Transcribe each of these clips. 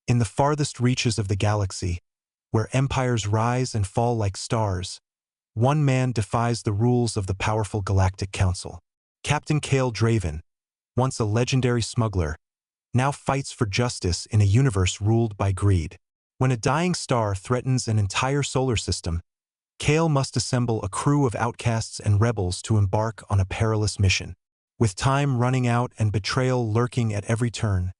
In the farthest reaches of the galaxy, where empires rise and fall like stars, one man defies the rules of the powerful Galactic Council. Captain Kale Draven, once a legendary smuggler, now fights for justice in a universe ruled by greed. When a dying star threatens an entire solar system, Kale must assemble a crew of outcasts and rebels to embark on a perilous mission. With time running out and betrayal lurking at every turn,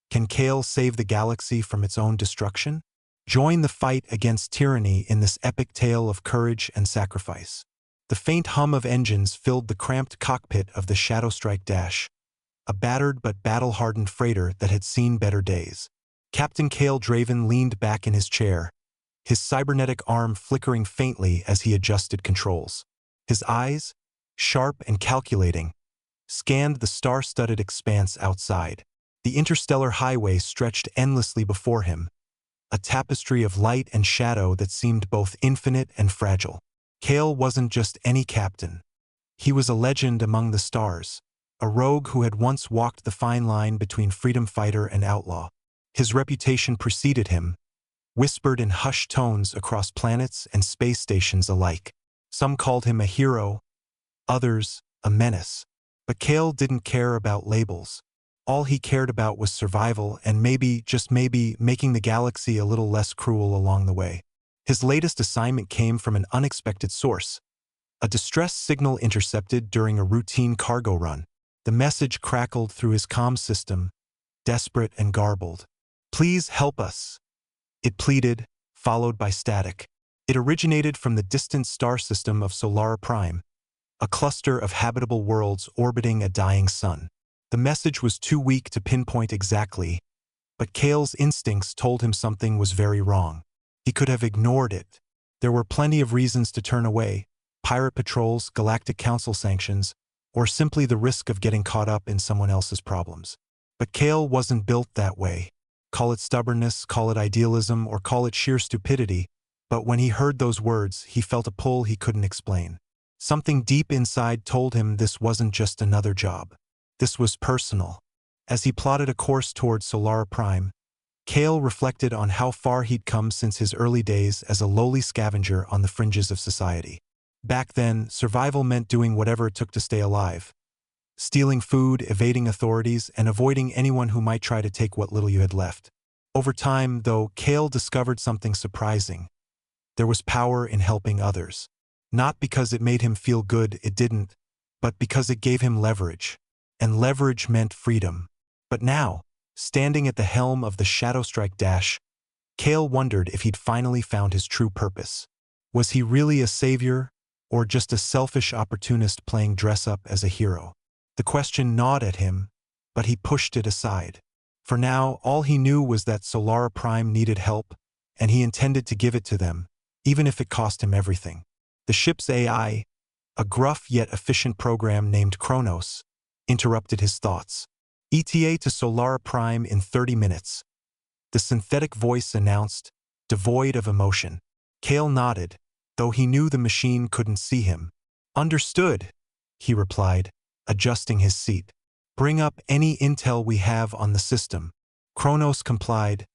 can Kale save the galaxy from its own destruction? Join the fight against tyranny in this epic tale of courage and sacrifice. The faint hum of engines filled the cramped cockpit of the Shadowstrike Dash, a battered but battle-hardened freighter that had seen better days. Captain Kale Draven leaned back in his chair, his cybernetic arm flickering faintly as he adjusted controls. His eyes, sharp and calculating, scanned the star-studded expanse outside. The interstellar highway stretched endlessly before him, a tapestry of light and shadow that seemed both infinite and fragile. Kale wasn't just any captain. He was a legend among the stars, a rogue who had once walked the fine line between freedom fighter and outlaw. His reputation preceded him, whispered in hushed tones across planets and space stations alike. Some called him a hero, others a menace. But Kale didn't care about labels. All he cared about was survival and maybe, just maybe, making the galaxy a little less cruel along the way. His latest assignment came from an unexpected source, a distress signal intercepted during a routine cargo run. The message crackled through his comm system, desperate and garbled. "Please help us," it pleaded, followed by static. It originated from the distant star system of Solara Prime, a cluster of habitable worlds orbiting a dying sun. The message was too weak to pinpoint exactly, but Kale's instincts told him something was very wrong. He could have ignored it. There were plenty of reasons to turn away: pirate patrols, Galactic Council sanctions, or simply the risk of getting caught up in someone else's problems. But Kale wasn't built that way. Call it stubbornness, call it idealism, or call it sheer stupidity, but when he heard those words, he felt a pull he couldn't explain. Something deep inside told him this wasn't just another job. This was personal. As he plotted a course towards Solara Prime, Kale reflected on how far he'd come since his early days as a lowly scavenger on the fringes of society. Back then, survival meant doing whatever it took to stay alive. Stealing food, evading authorities, and avoiding anyone who might try to take what little you had left. Over time, though, Kale discovered something surprising. There was power in helping others. Not because it made him feel good, it didn't, but because it gave him leverage. And leverage meant freedom. But now, standing at the helm of the Shadowstrike Dash, Kale wondered if he'd finally found his true purpose. Was he really a savior, or just a selfish opportunist playing dress-up as a hero? The question gnawed at him, but he pushed it aside. For now, all he knew was that Solara Prime needed help, and he intended to give it to them, even if it cost him everything. The ship's AI, a gruff yet efficient program named Kronos, interrupted his thoughts. ETA to Solara Prime in 30 minutes. The synthetic voice announced, devoid of emotion. Kale nodded, though he knew the machine couldn't see him. "Understood," he replied, adjusting his seat. "Bring up any intel we have on the system." Kronos complied,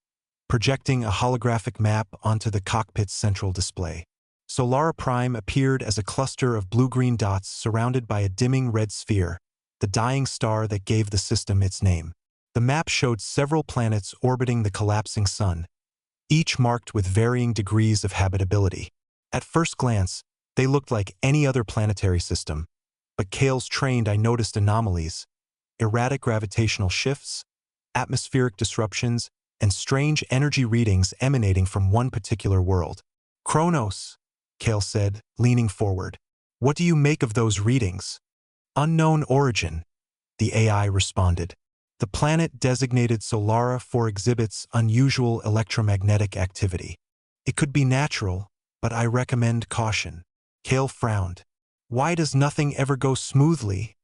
projecting a holographic map onto the cockpit's central display. Solara Prime appeared as a cluster of blue-green dots surrounded by a dimming red sphere, the dying star that gave the system its name. The map showed several planets orbiting the collapsing sun, each marked with varying degrees of habitability. At first glance, they looked like any other planetary system, but Kale's trained eye noticed anomalies, erratic gravitational shifts, atmospheric disruptions, and strange energy readings emanating from one particular world. "Kronos," Kale said, leaning forward. "What do you make of those readings?" "Unknown origin," the AI responded. "The planet designated Solara 4 exhibits unusual electromagnetic activity. It could be natural, but I recommend caution." Kale frowned. "Why does nothing ever go smoothly?"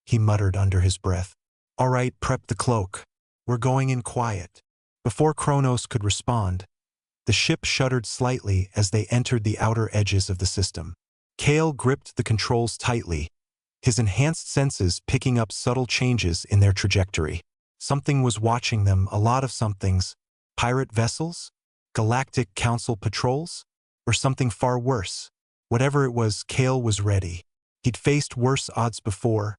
he muttered under his breath. "All right, prep the cloak. We're going in quiet." Before Kronos could respond, the ship shuddered slightly as they entered the outer edges of the system. Kale gripped the controls tightly, his enhanced senses picking up subtle changes in their trajectory. Something was watching them, a lot of somethings, Pirate vessels? Galactic Council patrols? Or something far worse? Whatever it was, Kale was ready. He'd faced worse odds before,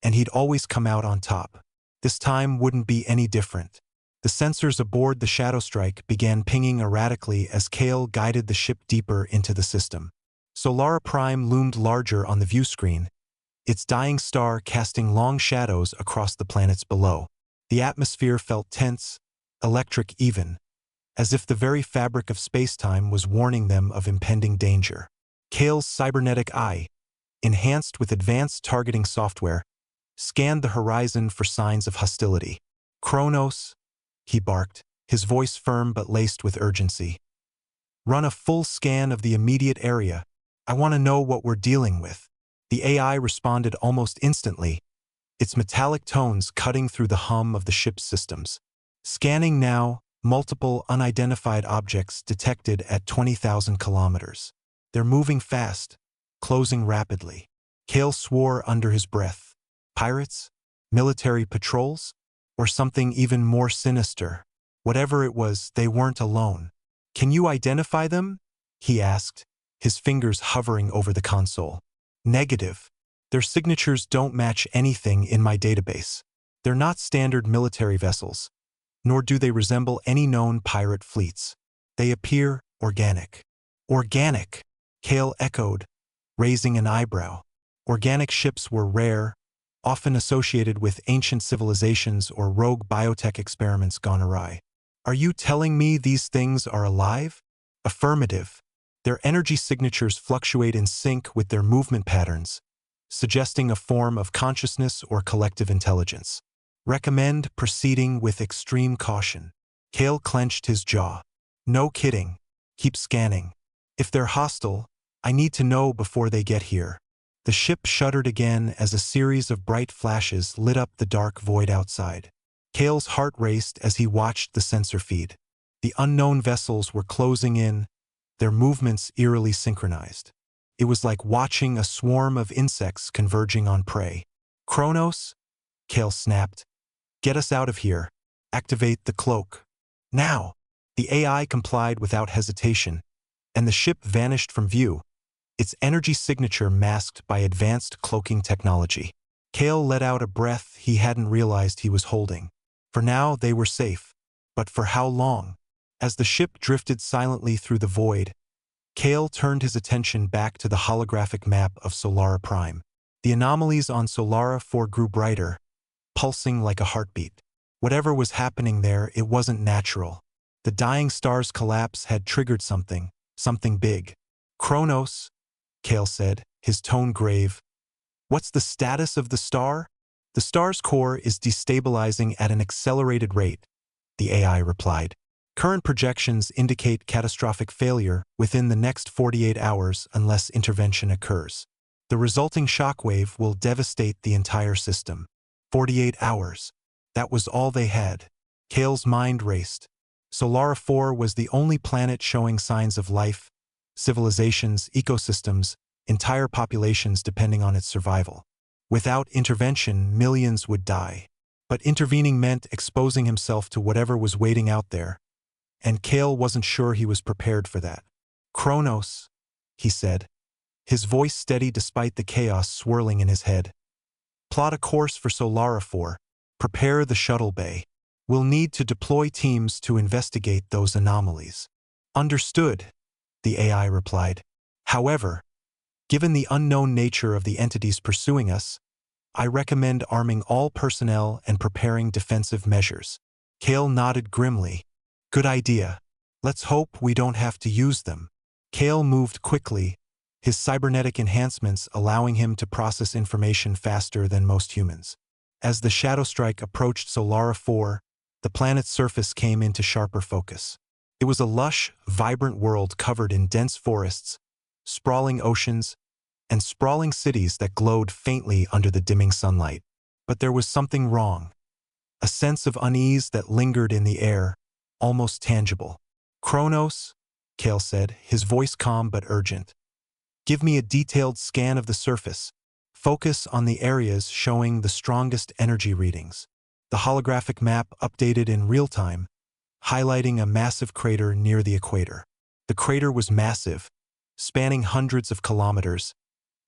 and he'd always come out on top. This time wouldn't be any different. The sensors aboard the Shadow Strike began pinging erratically as Kale guided the ship deeper into the system. Solara Prime loomed larger on the view screen, its dying star casting long shadows across the planets below. The atmosphere felt tense, electric even, as if the very fabric of spacetime was warning them of impending danger. Kale's cybernetic eye, enhanced with advanced targeting software, scanned the horizon for signs of hostility. "Kronos," he barked, his voice firm but laced with urgency. "Run a full scan of the immediate area. I want to know what we're dealing with." The AI responded almost instantly, its metallic tones cutting through the hum of the ship's systems. "Scanning now, multiple unidentified objects detected at 20,000 kilometers. They're moving fast, closing rapidly." Kale swore under his breath. Pirates? Military patrols? Or something even more sinister? Whatever it was, they weren't alone. "Can you identify them?" he asked, his fingers hovering over the console. "Negative. Their signatures don't match anything in my database. They're not standard military vessels, nor do they resemble any known pirate fleets. They appear organic." "Organic," Kale echoed, raising an eyebrow. Organic ships were rare, often associated with ancient civilizations or rogue biotech experiments gone awry. "Are you telling me these things are alive?" "Affirmative. Their energy signatures fluctuate in sync with their movement patterns, suggesting a form of consciousness or collective intelligence. Recommend proceeding with extreme caution." Kale clenched his jaw. "No kidding. Keep scanning. If they're hostile, I need to know before they get here." The ship shuddered again as a series of bright flashes lit up the dark void outside. Kale's heart raced as he watched the sensor feed. The unknown vessels were closing in, their movements eerily synchronized. It was like watching a swarm of insects converging on prey. "Kronos," Kale snapped. "Get us out of here. Activate the cloak. Now." The AI complied without hesitation, and the ship vanished from view, its energy signature masked by advanced cloaking technology. Kale let out a breath he hadn't realized he was holding. For now, they were safe. But for how long? As the ship drifted silently through the void, Kale turned his attention back to the holographic map of Solara Prime. The anomalies on Solara 4 grew brighter, pulsing like a heartbeat. Whatever was happening there, it wasn't natural. The dying star's collapse had triggered something big. "Kronos," Kale said, his tone grave. "What's the status of the star?" "The star's core is destabilizing at an accelerated rate," the AI replied. "Current projections indicate catastrophic failure within the next 48 hours unless intervention occurs. The resulting shockwave will devastate the entire system." 48 hours. That was all they had. Kale's mind raced. Solara 4 was the only planet showing signs of life, civilizations, ecosystems, entire populations depending on its survival. Without intervention, millions would die. But intervening meant exposing himself to whatever was waiting out there, and Kale wasn't sure he was prepared for that. "Kronos," he said, his voice steady despite the chaos swirling in his head. "Plot a course for Solara 4. Prepare the shuttle bay. We'll need to deploy teams to investigate those anomalies." "Understood," the AI replied. "However, given the unknown nature of the entities pursuing us, I recommend arming all personnel and preparing defensive measures." Kale nodded grimly. "Good idea. Let's hope we don't have to use them." Kale moved quickly, his cybernetic enhancements allowing him to process information faster than most humans. As the Shadow Strike approached Solara 4, the planet's surface came into sharper focus. It was a lush, vibrant world covered in dense forests, sprawling oceans, and sprawling cities that glowed faintly under the dimming sunlight. But there was something wrong. A sense of unease that lingered in the air, almost tangible. "Kronos," Kale said, his voice calm but urgent. "Give me a detailed scan of the surface. Focus on the areas showing the strongest energy readings." The holographic map updated in real time, highlighting a massive crater near the equator. The crater was massive, spanning hundreds of kilometers,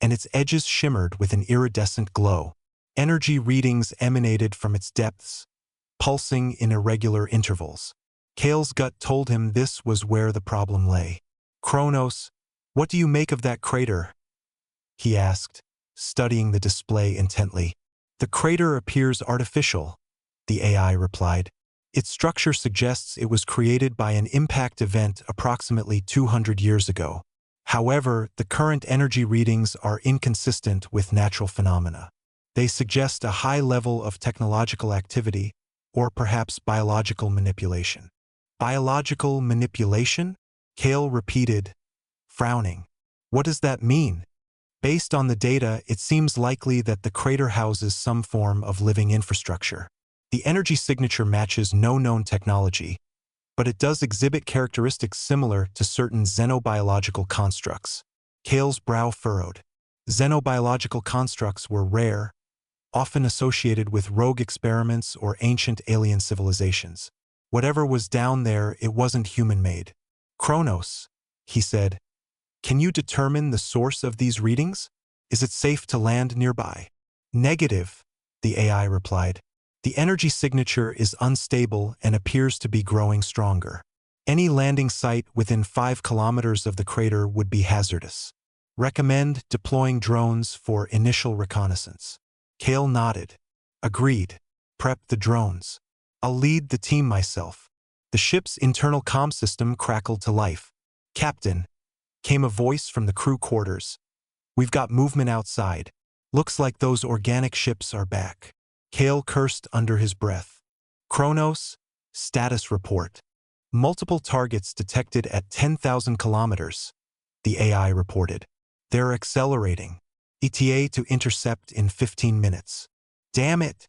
and its edges shimmered with an iridescent glow. Energy readings emanated from its depths, pulsing in irregular intervals. Kale's gut told him this was where the problem lay. "Kronos, what do you make of that crater?" he asked, studying the display intently. "The crater appears artificial," the AI replied. "Its structure suggests it was created by an impact event approximately 200 years ago. However, the current energy readings are inconsistent with natural phenomena. They suggest a high level of technological activity, or perhaps biological manipulation." "Biological manipulation?" Kale repeated, frowning. "What does that mean?" "Based on the data, it seems likely that the crater houses some form of living infrastructure. The energy signature matches no known technology, but it does exhibit characteristics similar to certain xenobiological constructs." Kale's brow furrowed. Xenobiological constructs were rare, often associated with rogue experiments or ancient alien civilizations. Whatever was down there, it wasn't human-made. "Kronos," he said, "can you determine the source of these readings? Is it safe to land nearby?" "Negative," the AI replied. "The energy signature is unstable and appears to be growing stronger. Any landing site within 5 kilometers of the crater would be hazardous. Recommend deploying drones for initial reconnaissance." Kale nodded. "Agreed. Prep the drones. I'll lead the team myself." The ship's internal comm system crackled to life. "Captain," came a voice from the crew quarters. "We've got movement outside. Looks like those organic ships are back." Kale cursed under his breath. "Kronos, status report. Multiple targets detected at 10,000 kilometers," the AI reported. "They're accelerating. ETA to intercept in 15 minutes. "Damn it,"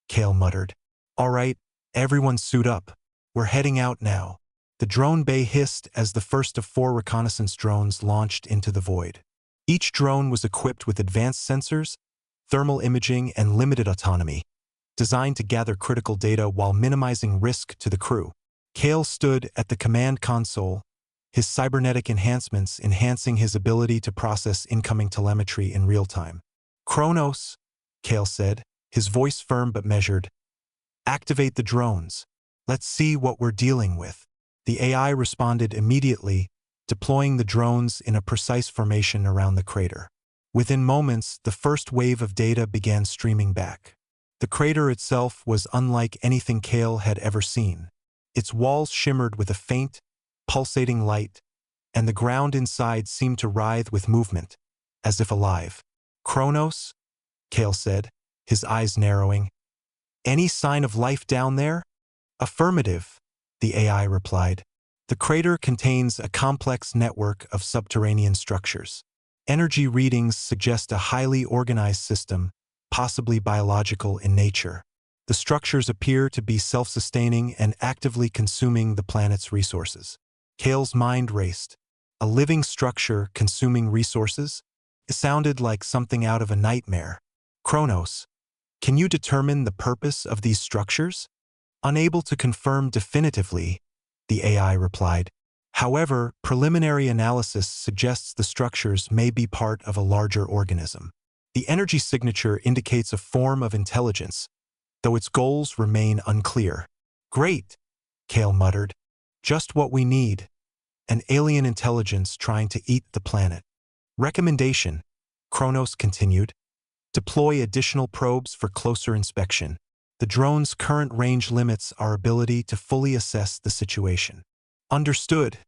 Kale muttered. "All right, everyone suit up. We're heading out now." The drone bay hissed as the first of 4 reconnaissance drones launched into the void. Each drone was equipped with advanced sensors, thermal imaging, and limited autonomy, designed to gather critical data while minimizing risk to the crew. Kale stood at the command console, his cybernetic enhancements enhancing his ability to process incoming telemetry in real time. "Kronos," Kale said, his voice firm but measured. "Activate the drones. Let's see what we're dealing with." The AI responded immediately, deploying the drones in a precise formation around the crater. Within moments, the first wave of data began streaming back. The crater itself was unlike anything Kale had ever seen. Its walls shimmered with a faint, pulsating light, and the ground inside seemed to writhe with movement, as if alive. "Kronos?" Kale said, his eyes narrowing. "Any sign of life down there?" "Affirmative," the AI replied. "The crater contains a complex network of subterranean structures. Energy readings suggest a highly organized system, possibly biological in nature. The structures appear to be self-sustaining and actively consuming the planet's resources." Kale's mind raced. A living structure consuming resources? It sounded like something out of a nightmare. "Kronos, can you determine the purpose of these structures?" "Unable to confirm definitively," the AI replied. "However, preliminary analysis suggests the structures may be part of a larger organism. The energy signature indicates a form of intelligence, though its goals remain unclear." "Great," Kale muttered. "Just what we need. An alien intelligence trying to eat the planet." "Recommendation," Kronos continued. "Deploy additional probes for closer inspection. The drone's current range limits our ability to fully assess the situation." "Understood,"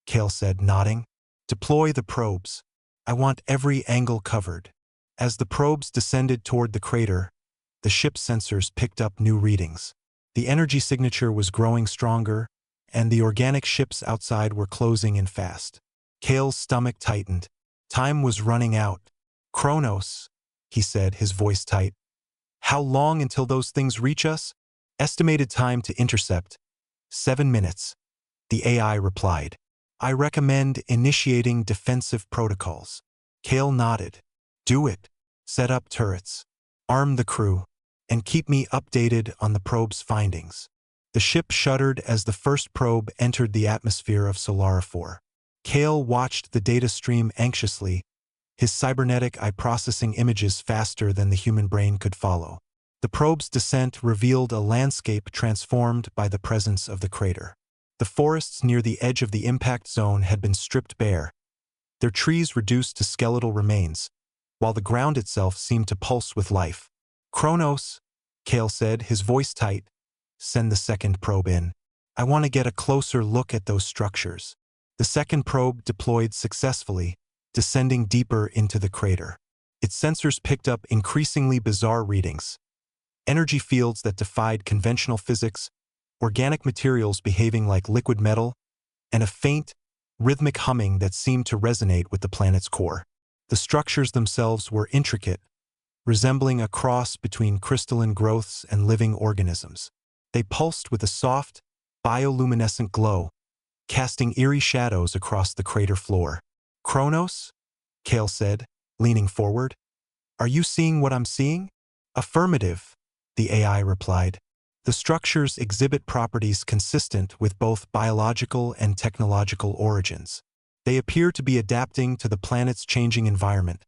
Kale said, nodding. "Deploy the probes. I want every angle covered." As the probes descended toward the crater, the ship's sensors picked up new readings. The energy signature was growing stronger, and the organic ships outside were closing in fast. Kale's stomach tightened. Time was running out. "Kronos," he said, his voice tight. "How long until those things reach us?" "Estimated time to intercept, 7 minutes," the AI replied. "I recommend initiating defensive protocols." Kale nodded. "Do it. Set up turrets. Arm the crew. And keep me updated on the probe's findings." The ship shuddered as the first probe entered the atmosphere of Solara 4. Kale watched the data stream anxiously, his cybernetic eye processing images faster than the human brain could follow. The probe's descent revealed a landscape transformed by the presence of the crater. The forests near the edge of the impact zone had been stripped bare, their trees reduced to skeletal remains, while the ground itself seemed to pulse with life. "Kronos," Kale said, his voice tight, "send the second probe in. I want to get a closer look at those structures." The second probe deployed successfully, descending deeper into the crater. Its sensors picked up increasingly bizarre readings. Energy fields that defied conventional physics, organic materials behaving like liquid metal, and a faint, rhythmic humming that seemed to resonate with the planet's core. The structures themselves were intricate, resembling a cross between crystalline growths and living organisms. They pulsed with a soft, bioluminescent glow, casting eerie shadows across the crater floor. "Kronos?" Kale said, leaning forward. "Are you seeing what I'm seeing?" "Affirmative," the AI replied. "The structures exhibit properties consistent with both biological and technological origins. They appear to be adapting to the planet's changing environment,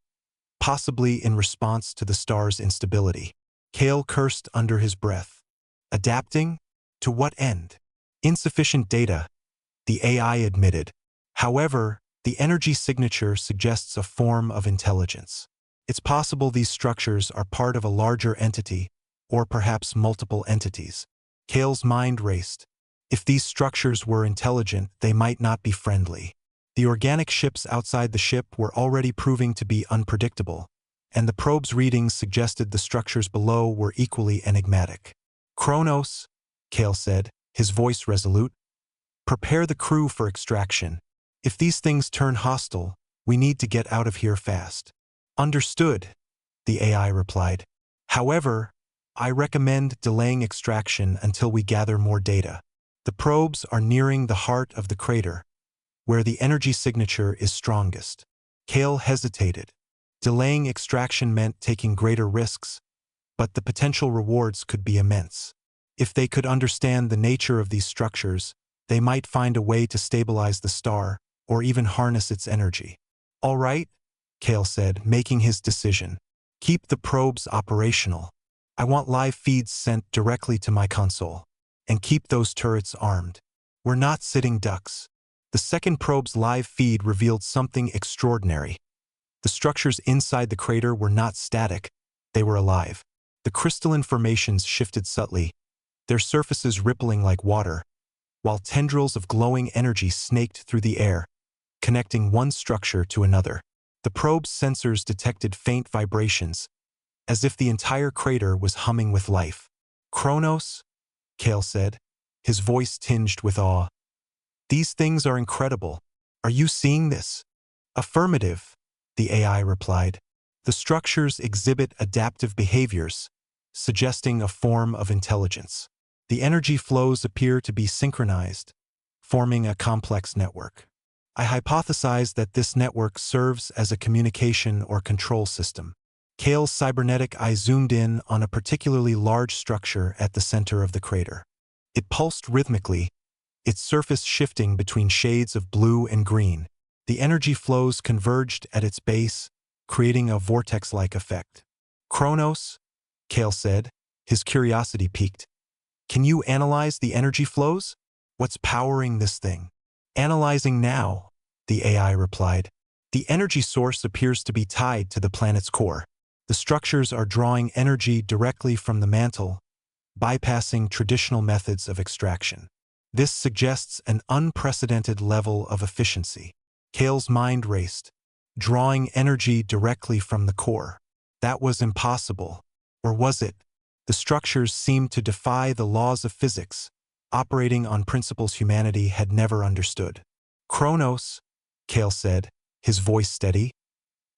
possibly in response to the star's instability." Kale cursed under his breath. Adapting? To what end? Insufficient data, the AI admitted. However, the energy signature suggests a form of intelligence. It's possible these structures are part of a larger entity, or perhaps multiple entities. Kale's mind raced. If these structures were intelligent, they might not be friendly. The organic ships outside the ship were already proving to be unpredictable, and the probe's readings suggested the structures below were equally enigmatic. "Kronos," Kale said, his voice resolute, "prepare the crew for extraction. If these things turn hostile, we need to get out of here fast." "Understood," the AI replied. "However, I recommend delaying extraction until we gather more data. The probes are nearing the heart of the crater, where the energy signature is strongest." Kale hesitated. Delaying extraction meant taking greater risks, but the potential rewards could be immense. If they could understand the nature of these structures, they might find a way to stabilize the star, or even harness its energy. "All right," Kale said, making his decision. "Keep the probes operational. I want live feeds sent directly to my console. And keep those turrets armed. We're not sitting ducks." The second probe's live feed revealed something extraordinary. The structures inside the crater were not static, they were alive. The crystalline formations shifted subtly, their surfaces rippling like water, while tendrils of glowing energy snaked through the air, connecting one structure to another. The probe's sensors detected faint vibrations, as if the entire crater was humming with life. "Kronos?" Kale said, his voice tinged with awe. "These things are incredible. Are you seeing this?" "Affirmative," the AI replied. "The structures exhibit adaptive behaviors, suggesting a form of intelligence. The energy flows appear to be synchronized, forming a complex network. I hypothesize that this network serves as a communication or control system." Kale's cybernetic eye zoomed in on a particularly large structure at the center of the crater. It pulsed rhythmically, its surface shifting between shades of blue and green. The energy flows converged at its base, creating a vortex-like effect. "Kronos?" Kale said, his curiosity piqued. "Can you analyze the energy flows? What's powering this thing?" "Analyzing now," the AI replied. "The energy source appears to be tied to the planet's core. The structures are drawing energy directly from the mantle, bypassing traditional methods of extraction. This suggests an unprecedented level of efficiency." Kale's mind raced. Drawing energy directly from the core. That was impossible. Or was it? The structures seemed to defy the laws of physics, operating on principles humanity had never understood. "Kronos," Kale said, his voice steady.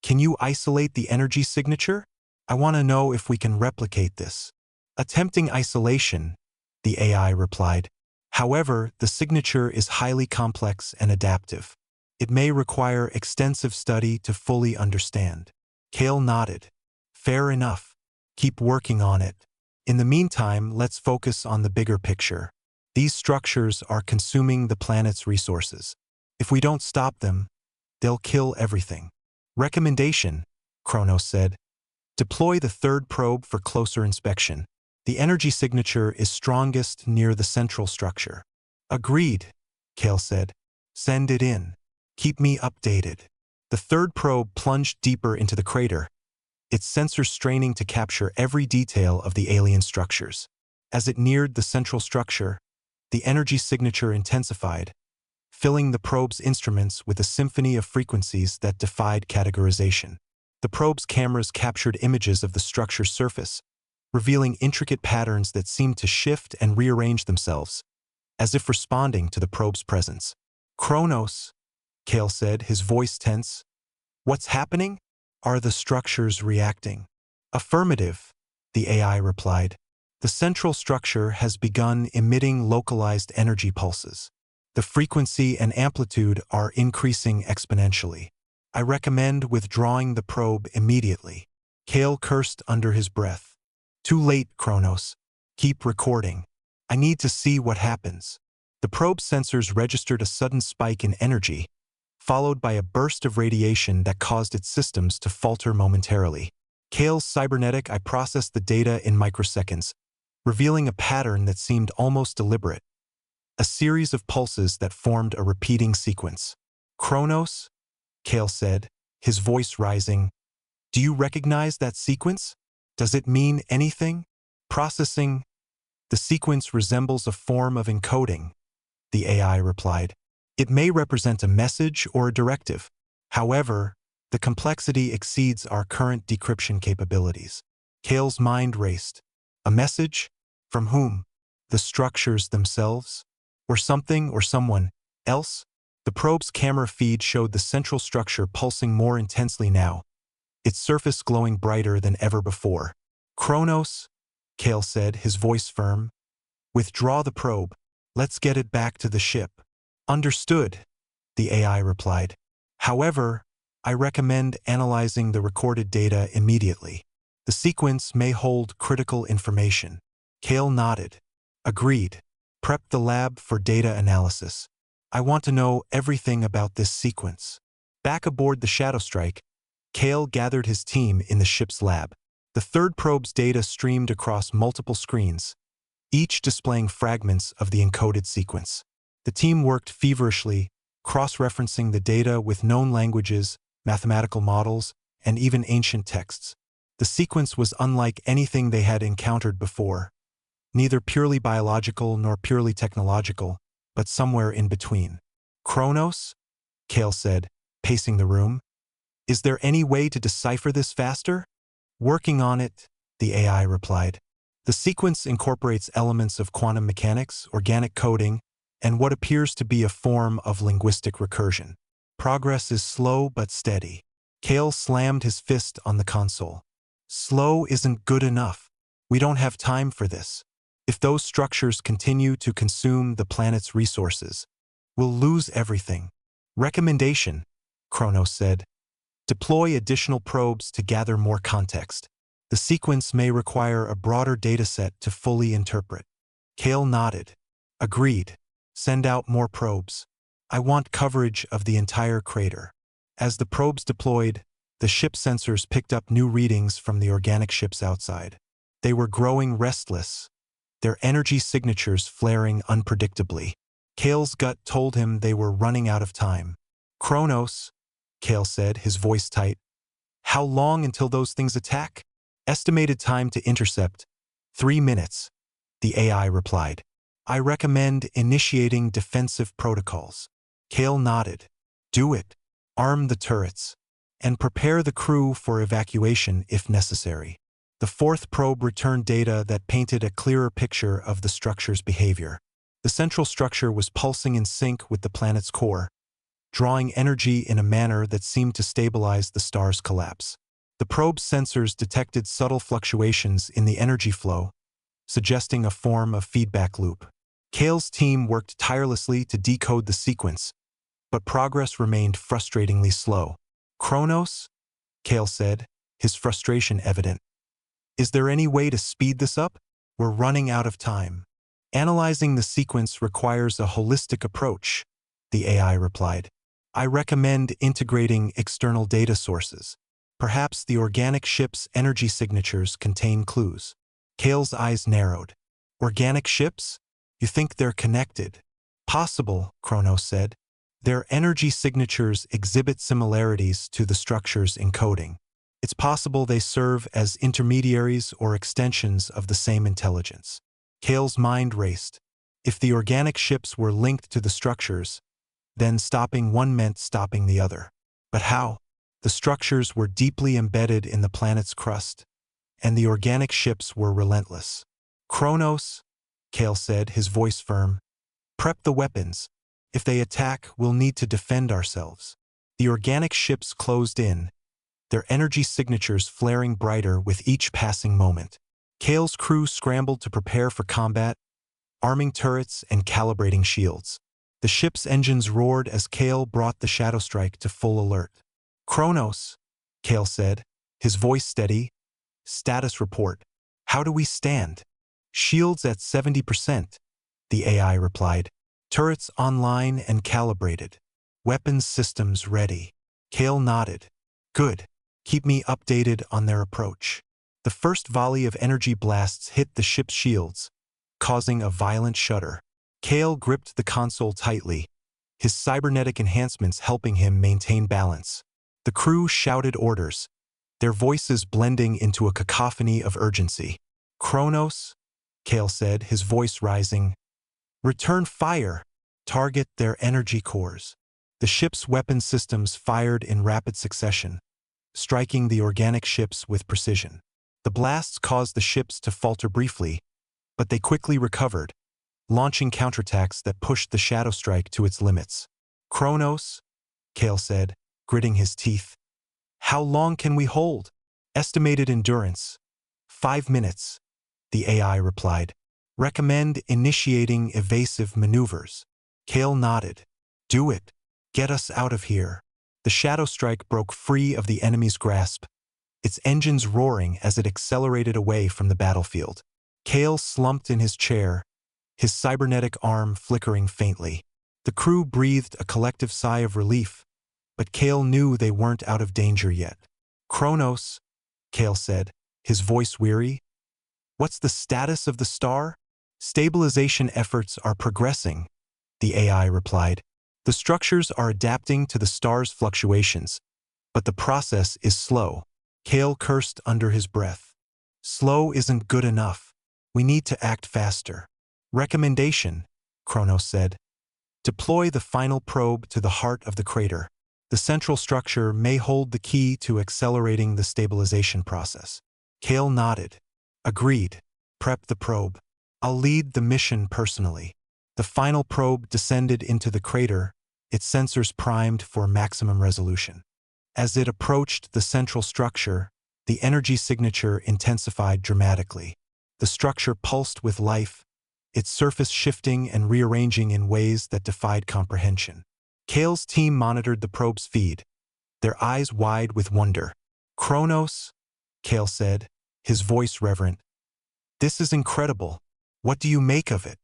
"Can you isolate the energy signature? I want to know if we can replicate this." "Attempting isolation," the AI replied. "However, the signature is highly complex and adaptive. It may require extensive study to fully understand." Kale nodded. "Fair enough. Keep working on it. In the meantime, let's focus on the bigger picture. These structures are consuming the planet's resources. If we don't stop them, they'll kill everything. Recommendation, Kronos said. Deploy the third probe for closer inspection. The energy signature is strongest near the central structure. Agreed, Kale said. Send it in. Keep me updated. The third probe plunged deeper into the crater, its sensors straining to capture every detail of the alien structures. As it neared the central structure, the energy signature intensified, filling the probe's instruments with a symphony of frequencies that defied categorization. The probe's cameras captured images of the structure's surface, revealing intricate patterns that seemed to shift and rearrange themselves, as if responding to the probe's presence. Kronos, Kale said, his voice tense. What's happening? Are the structures reacting? Affirmative, the AI replied. The central structure has begun emitting localized energy pulses. The frequency and amplitude are increasing exponentially. I recommend withdrawing the probe immediately. Kale cursed under his breath. Too late, Kronos. Keep recording. I need to see what happens. The probe sensors registered a sudden spike in energy, followed by a burst of radiation that caused its systems to falter momentarily. Kale's cybernetic eye processed the data in microseconds, revealing a pattern that seemed almost deliberate, a series of pulses that formed a repeating sequence. Kronos, Kale said, his voice rising. Do you recognize that sequence? Does it mean anything? Processing. The sequence resembles a form of encoding, the AI replied. It may represent a message or a directive. However, the complexity exceeds our current decryption capabilities. Kale's mind raced. A message? From whom? The structures themselves? Or something or someone else? The probe's camera feed showed the central structure pulsing more intensely now, its surface glowing brighter than ever before. Kronos, Kale said, his voice firm. Withdraw the probe. Let's get it back to the ship. Understood, the AI replied. However, I recommend analyzing the recorded data immediately. The sequence may hold critical information. Kale nodded. Agreed. Prep the lab for data analysis. I want to know everything about this sequence. Back aboard the Shadow Strike, Kale gathered his team in the ship's lab. The third probe's data streamed across multiple screens, each displaying fragments of the encoded sequence. The team worked feverishly, cross-referencing the data with known languages, mathematical models, and even ancient texts. The sequence was unlike anything they had encountered before, neither purely biological nor purely technological, but somewhere in between. Kronos? Kale said, pacing the room. Is there any way to decipher this faster? Working on it, the AI replied. The sequence incorporates elements of quantum mechanics, organic coding, and what appears to be a form of linguistic recursion. Progress is slow but steady. Kale slammed his fist on the console. Slow isn't good enough. We don't have time for this. If those structures continue to consume the planet's resources, we'll lose everything. Recommendation, Kronos said. Deploy additional probes to gather more context. The sequence may require a broader dataset to fully interpret. Kale nodded. Agreed. Send out more probes. I want coverage of the entire crater. As the probes deployed, the ship sensors picked up new readings from the organic ships outside. They were growing restless, their energy signatures flaring unpredictably. Kale's gut told him they were running out of time. Kronos, Kale said, his voice tight. How long until those things attack? Estimated time to intercept, 3 minutes, the AI replied. I recommend initiating defensive protocols. Kale nodded. Do it. Arm the turrets. And prepare the crew for evacuation if necessary. The fourth probe returned data that painted a clearer picture of the structure's behavior. The central structure was pulsing in sync with the planet's core, drawing energy in a manner that seemed to stabilize the star's collapse. The probe's sensors detected subtle fluctuations in the energy flow, suggesting a form of feedback loop. Kale's team worked tirelessly to decode the sequence, but progress remained frustratingly slow. Kronos? Kale said, his frustration evident. Is there any way to speed this up? We're running out of time. Analyzing the sequence requires a holistic approach, the AI replied. I recommend integrating external data sources. Perhaps the organic ship's energy signatures contain clues. Kale's eyes narrowed. Organic ships? You think they're connected? Possible, Kronos said. Their energy signatures exhibit similarities to the structure's encoding. It's possible they serve as intermediaries or extensions of the same intelligence. Kale's mind raced. If the organic ships were linked to the structures, then stopping one meant stopping the other. But how? The structures were deeply embedded in the planet's crust, and the organic ships were relentless. Kronos, Kale said, his voice firm. Prep the weapons. If they attack, we'll need to defend ourselves. The organic ships closed in, their energy signatures flaring brighter with each passing moment. Kale's crew scrambled to prepare for combat, arming turrets and calibrating shields. The ship's engines roared as Kale brought the Shadow Strike to full alert. Kronos, Kale said, his voice steady. Status report. How do we stand? Shields at 70%, the AI replied. Turrets online and calibrated. Weapons systems ready. Kale nodded. Good. Keep me updated on their approach. The first volley of energy blasts hit the ship's shields, causing a violent shudder. Kale gripped the console tightly, his cybernetic enhancements helping him maintain balance. The crew shouted orders, their voices blending into a cacophony of urgency. Kronos, Kale said, his voice rising. Return fire. Target their energy cores. The ship's weapon systems fired in rapid succession, striking the organic ships with precision. The blasts caused the ships to falter briefly, but they quickly recovered, launching counterattacks that pushed the Shadow Strike to its limits. Kronos, Kale said, gritting his teeth. How long can we hold? Estimated endurance. 5 minutes, the AI replied. Recommend initiating evasive maneuvers. Kale nodded. Do it. Get us out of here. The Shadow Strike broke free of the enemy's grasp, its engines roaring as it accelerated away from the battlefield. Kale slumped in his chair, his cybernetic arm flickering faintly. The crew breathed a collective sigh of relief, but Kale knew they weren't out of danger yet. Kronos, Kale said, his voice weary. What's the status of the star? Stabilization efforts are progressing, the AI replied. The structures are adapting to the star's fluctuations, but the process is slow. Kale cursed under his breath. Slow isn't good enough. We need to act faster. Recommendation, Kronos said. Deploy the final probe to the heart of the crater. The central structure may hold the key to accelerating the stabilization process. Kale nodded. Agreed. Prep the probe. I'll lead the mission personally. The final probe descended into the crater, its sensors primed for maximum resolution. As it approached the central structure, the energy signature intensified dramatically. The structure pulsed with life, its surface shifting and rearranging in ways that defied comprehension. Kale's team monitored the probe's feed, their eyes wide with wonder. Kronos, Kale said, his voice reverent. This is incredible. What do you make of it?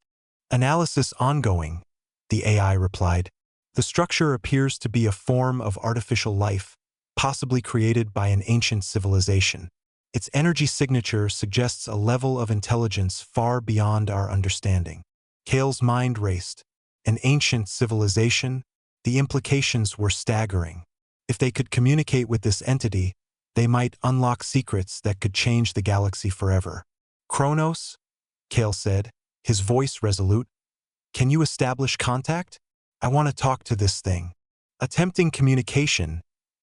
Analysis ongoing, the AI replied. The structure appears to be a form of artificial life, possibly created by an ancient civilization. Its energy signature suggests a level of intelligence far beyond our understanding. Kale's mind raced. An ancient civilization? The implications were staggering. If they could communicate with this entity, they might unlock secrets that could change the galaxy forever. Kronos, Kale said, his voice resolute. Can you establish contact? I want to talk to this thing. Attempting communication,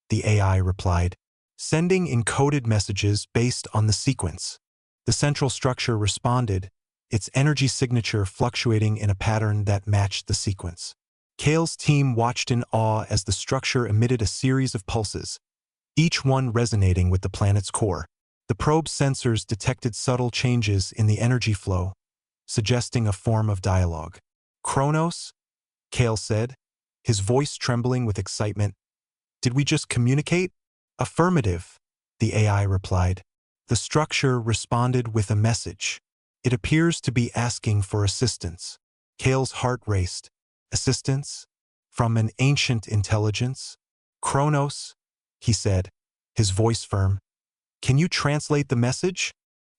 the AI replied, sending encoded messages based on the sequence. The central structure responded, its energy signature fluctuating in a pattern that matched the sequence. Kale's team watched in awe as the structure emitted a series of pulses, each one resonating with the planet's core. The probe's sensors detected subtle changes in the energy flow, suggesting a form of dialogue. Kronos, Kale said, his voice trembling with excitement. Did we just communicate? Affirmative, the AI replied. The structure responded with a message. It appears to be asking for assistance. Kale's heart raced. Assistance? From an ancient intelligence? Kronos? He said, his voice firm. Can you translate the message?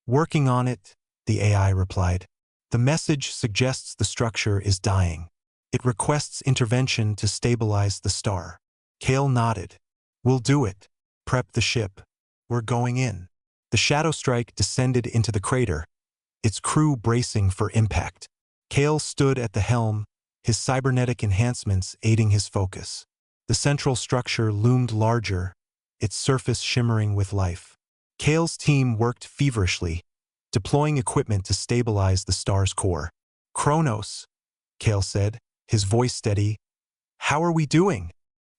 Working on it, the AI replied. The message suggests the structure is dying. It requests intervention to stabilize the star. Kale nodded. We'll do it. Prep the ship. We're going in. The shadow strike descended into the crater, its crew bracing for impact. Kale stood at the helm, his cybernetic enhancements aiding his focus. The central structure loomed larger, its surface shimmering with life. Kale's team worked feverishly, deploying equipment to stabilize the star's core. Kronos, Kale said, his voice steady. How are we doing?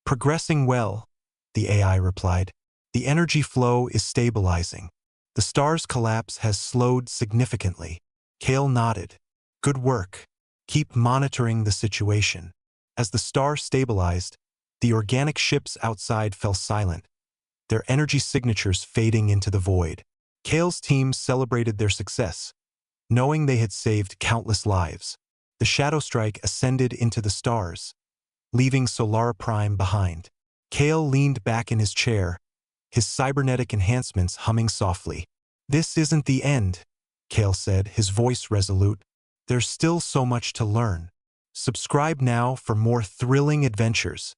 Progressing well, the AI replied. The energy flow is stabilizing. The star's collapse has slowed significantly. Kale nodded. Good work. Keep monitoring the situation. As the star stabilized, the organic ships outside fell silent, their energy signatures fading into the void. Kale's team celebrated their success, knowing they had saved countless lives. The shadow strike ascended into the stars, leaving Solara Prime behind. Kale leaned back in his chair, his cybernetic enhancements humming softly. This isn't the end, Kale said, his voice resolute. There's still so much to learn. Subscribe now for more thrilling adventures.